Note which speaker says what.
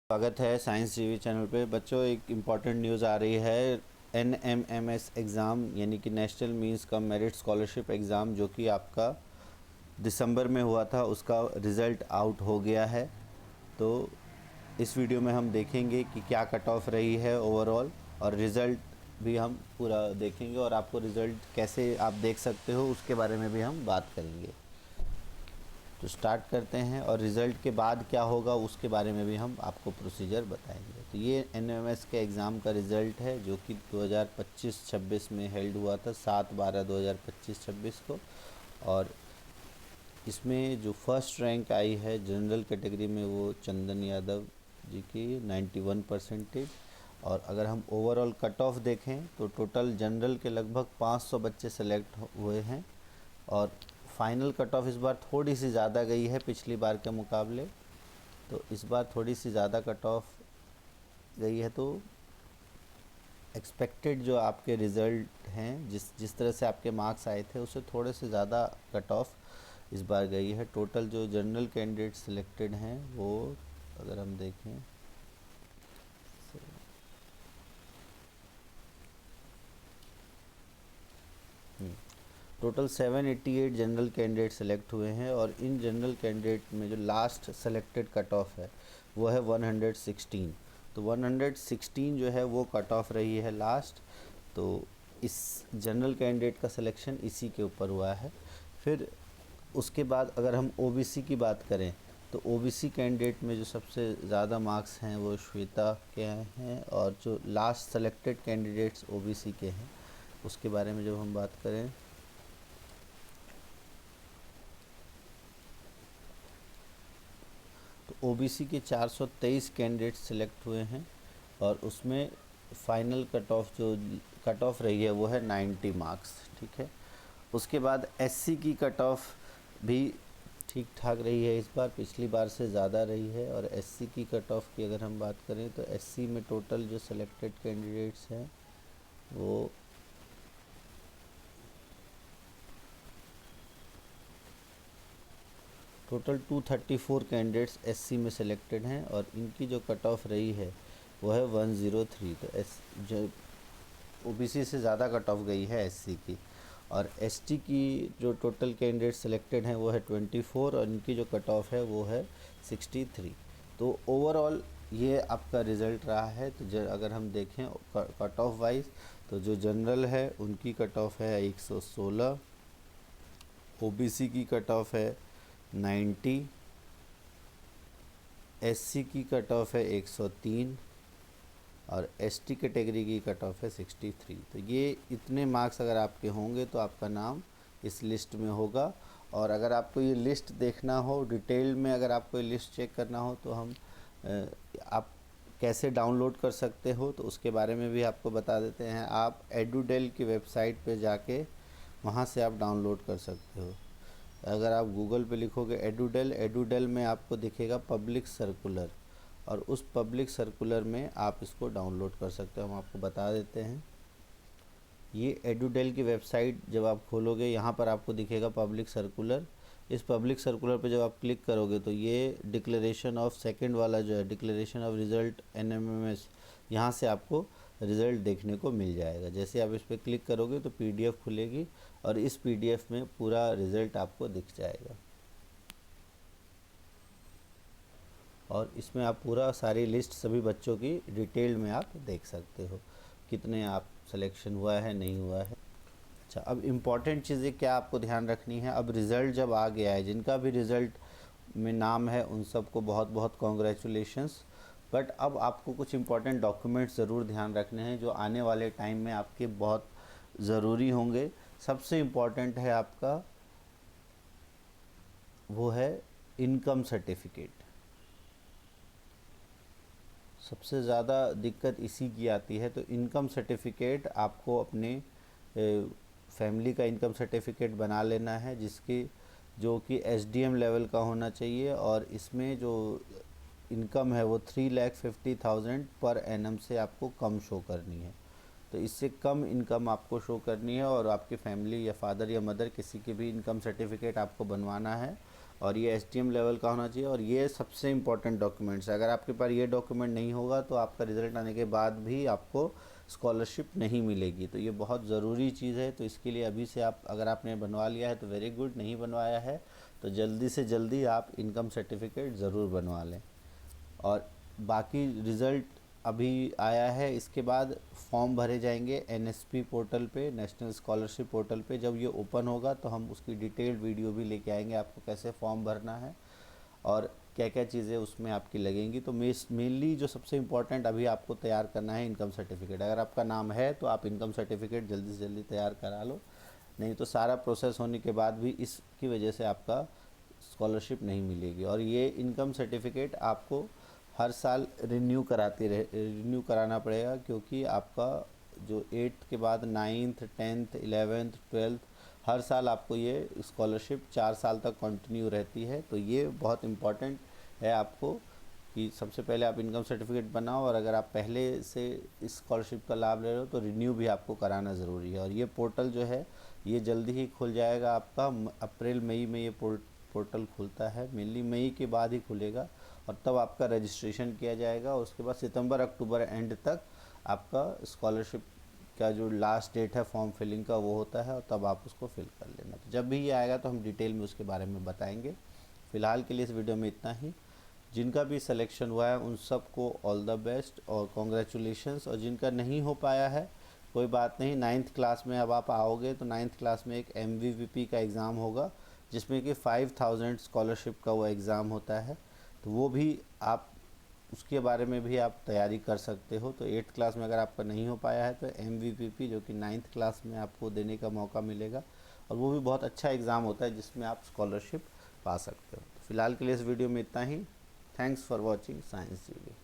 Speaker 1: स्वागत है science TV channel पे। बच्चों, एक इम्पॉर्टेंट न्यूज़ आ रही है। NMMS एग्ज़ाम यानी कि national means cum merit scholarship exam जो कि आपका दिसंबर में हुआ था, उसका रिज़ल्ट आउट हो गया है। तो इस वीडियो में हम देखेंगे कि क्या कट ऑफ रही है ओवरऑल, और रिज़ल्ट भी हम पूरा देखेंगे, और आपको रिज़ल्ट कैसे आप देख सकते हो उसके बारे में भी हम बात करेंगे। तो स्टार्ट करते हैं, और रिज़ल्ट के बाद क्या होगा उसके बारे में भी हम आपको प्रोसीजर बताएंगे। तो ये NMS के एग्ज़ाम का रिज़ल्ट है जो कि 2025-26 में हेल्ड हुआ था, 7/12/2025-26 को। और इसमें जो फर्स्ट रैंक आई है जनरल कैटेगरी में, वो चंदन यादव जी की 91%। और अगर हम ओवरऑल कट ऑफ देखें तो टोटल जनरल के लगभग 500 बच्चे सेलेक्ट हुए हैं, और फाइनल कट ऑफ इस बार थोड़ी सी ज़्यादा गई है पिछली बार के मुकाबले। तो इस बार थोड़ी सी ज़्यादा कट ऑफ गई है। तो एक्सपेक्टेड जो आपके रिज़ल्ट हैं, जिस तरह से आपके मार्क्स आए थे, उससे थोड़े से ज़्यादा कट ऑफ इस बार गई है। टोटल जो जनरल कैंडिडेट सिलेक्टेड हैं वो, अगर हम देखें, टोटल 788 जनरल कैंडिडेट सेलेक्ट हुए हैं। और इन जनरल कैंडिडेट में जो लास्ट सेलेक्टेड कट ऑफ है वो है 116। तो 116 जो है वो कट ऑफ रही है लास्ट। तो इस जनरल कैंडिडेट का सिलेक्शन इसी के ऊपर हुआ है। फिर उसके बाद अगर हम OBC की बात करें तो OBC कैंडिडेट में जो सबसे ज़्यादा मार्क्स हैं वो श्वेता के हैं, और जो लास्ट सेलेक्टेड कैंडिडेट्स OBC के हैं उसके बारे में जब हम बात करें तो OBC के 423 कैंडिडेट सिलेक्ट हुए हैं, और उसमें फाइनल कट ऑफ जो कट ऑफ रही है वो है 90 मार्क्स। ठीक है। उसके बाद SC की कट ऑफ भी ठीक ठाक रही है, इस बार पिछली बार से ज़्यादा रही है। और SC की कट ऑफ की अगर हम बात करें तो SC में टोटल जो सिलेक्टेड कैंडिडेट्स हैं वो टोटल 234 कैंडिडेट्स SC में सिलेक्टेड हैं, और इनकी जो कट ऑफ रही है वो है 103। तो जो OBC से ज़्यादा कट ऑफ गई है SC की। और ST की जो टोटल कैंडिडेट सिलेक्टेड हैं वो है 24, और इनकी जो कट ऑफ है वो है 63। तो ओवरऑल ये आपका रिज़ल्ट रहा है। तो अगर हम देखें कट ऑफ वाइज, तो जो जनरल है उनकी कट ऑफ है 116, OBC की कट ऑफ है 90, SC की कट ऑफ है 103, और ST कैटेगरी की कट ऑफ है 63। तो ये इतने मार्क्स अगर आपके होंगे तो आपका नाम इस लिस्ट में होगा। और अगर आपको ये लिस्ट देखना हो डिटेल में, अगर आपको ये लिस्ट चेक करना हो तो आप कैसे डाउनलोड कर सकते हो तो उसके बारे में भी आपको बता देते हैं। आप एडुडेल की वेबसाइट पे जाके वहाँ से आप डाउनलोड कर सकते हो। अगर आप गूगल पे लिखोगे एडुडेल में आपको दिखेगा पब्लिक सर्कुलर, और उस पब्लिक सर्कुलर में आप इसको डाउनलोड कर सकते हो। हम आपको बता देते हैं। ये एडुडेल की वेबसाइट जब आप खोलोगे, यहाँ पर आपको दिखेगा पब्लिक सर्कुलर। इस पब्लिक सर्कुलर पे जब आप क्लिक करोगे तो ये डिक्लेरेशन ऑफ सेकंड वाला जो है, डिक्लेरेशन ऑफ रिज़ल्ट NMMS, यहाँ से आपको रिज़ल्ट देखने को मिल जाएगा। जैसे आप इस पर क्लिक करोगे तो PDF खुलेगी, और इस PDF में पूरा रिज़ल्ट आपको दिख जाएगा, और इसमें आप पूरा सारी लिस्ट सभी बच्चों की डिटेल में आप देख सकते हो, कितने आप सिलेक्शन हुआ है नहीं हुआ है। अच्छा, अब इम्पॉर्टेंट चीज़ें क्या आपको ध्यान रखनी है। अब रिज़ल्ट जब आ गया है, जिनका भी रिज़ल्ट में नाम है उन सबको बहुत बहुत कॉन्ग्रेचुलेशंस। बट अब आपको कुछ इम्पॉर्टेंट डॉक्यूमेंट्स ज़रूर ध्यान रखने हैं जो आने वाले टाइम में आपके बहुत ज़रूरी होंगे। सबसे इम्पॉर्टेंट है आपका, वो है इनकम सर्टिफिकेट। सबसे ज़्यादा दिक्कत इसी की आती है। तो इनकम सर्टिफिकेट आपको अपने फैमिली का इनकम सर्टिफिकेट बना लेना है, जो कि SDM लेवल का होना चाहिए, और इसमें जो इनकम है वो 3,50,000 पर एनम से आपको कम शो करनी है। तो इससे कम इनकम आपको शो करनी है, और आपकी फैमिली या फादर या मदर किसी की भी इनकम सर्टिफिकेट आपको बनवाना है। और ये एसटीएम लेवल का होना चाहिए, और ये सबसे इम्पोर्टेंट डॉक्यूमेंट्स है। अगर आपके पास ये डॉक्यूमेंट नहीं होगा तो आपका रिज़ल्ट आने के बाद भी आपको स्कॉलरशिप नहीं मिलेगी। तो ये बहुत ज़रूरी चीज़ है। तो इसके लिए अभी से आप, अगर आपने बनवा लिया है तो वेरी गुड, नहीं बनवाया है तो जल्दी से जल्दी आप इनकम सर्टिफिकेट ज़रूर बनवा लें। और बाकी रिज़ल्ट अभी आया है, इसके बाद फॉर्म भरे जाएंगे एनएसपी पोर्टल पे, नेशनल स्कॉलरशिप पोर्टल पे। जब ये ओपन होगा तो हम उसकी डिटेल्ड वीडियो भी लेके आएंगे, आपको कैसे फॉर्म भरना है और क्या क्या चीज़ें उसमें आपकी लगेंगी। तो मेनली जो सबसे इम्पोर्टेंट अभी आपको तैयार करना है इनकम सर्टिफिकेट। अगर आपका नाम है तो आप इनकम सर्टिफिकेट जल्दी से जल्दी तैयार करा लो, नहीं तो सारा प्रोसेस होने के बाद भी इसकी वजह से आपका स्कॉलरशिप नहीं मिलेगी। और ये इनकम सर्टिफिकेट आपको हर साल रिन्यू कराना पड़ेगा, क्योंकि आपका जो 8th के बाद 9th 10th 11th 12th हर साल आपको ये स्कॉलरशिप 4 साल तक कंटिन्यू रहती है। तो ये बहुत इम्पॉर्टेंट है आपको कि सबसे पहले आप इनकम सर्टिफिकेट बनाओ, और अगर आप पहले से इस स्कॉलरशिप का लाभ ले रहे हो तो रिन्यू भी आपको कराना ज़रूरी है। और ये पोर्टल जो है ये जल्दी ही खुल जाएगा आपका, अप्रैल मई में ये पोर्टल खुलता है, मेनली मई के बाद ही खुलेगा, और तब आपका रजिस्ट्रेशन किया जाएगा। और उसके बाद सितंबर अक्टूबर एंड तक आपका स्कॉलरशिप का जो लास्ट डेट है फॉर्म फिलिंग का वो होता है, और तब आप उसको फिल कर लेना। तो जब भी ये आएगा तो हम डिटेल में उसके बारे में बताएंगे। फ़िलहाल के लिए इस वीडियो में इतना ही। जिनका भी सिलेक्शन हुआ है उन सबको ऑल द बेस्ट और कॉन्ग्रेचुलेशंस। और जिनका नहीं हो पाया है कोई बात नहीं, 9th क्लास में अब आप आओगे तो 9th क्लास में एक MVVP का एग्ज़ाम होगा, जिसमें कि 5000 स्कॉलरशिप का वो एग्ज़ाम होता है। तो वो भी आप, उसके बारे में भी आप तैयारी कर सकते हो। तो 8th क्लास में अगर आपका नहीं हो पाया है तो MVPP जो कि 9th क्लास में आपको देने का मौका मिलेगा, और वो भी बहुत अच्छा एग्ज़ाम होता है जिसमें आप स्कॉलरशिप पा सकते हो। तो फिलहाल के लिए इस वीडियो में इतना ही। Thanks for watching science video.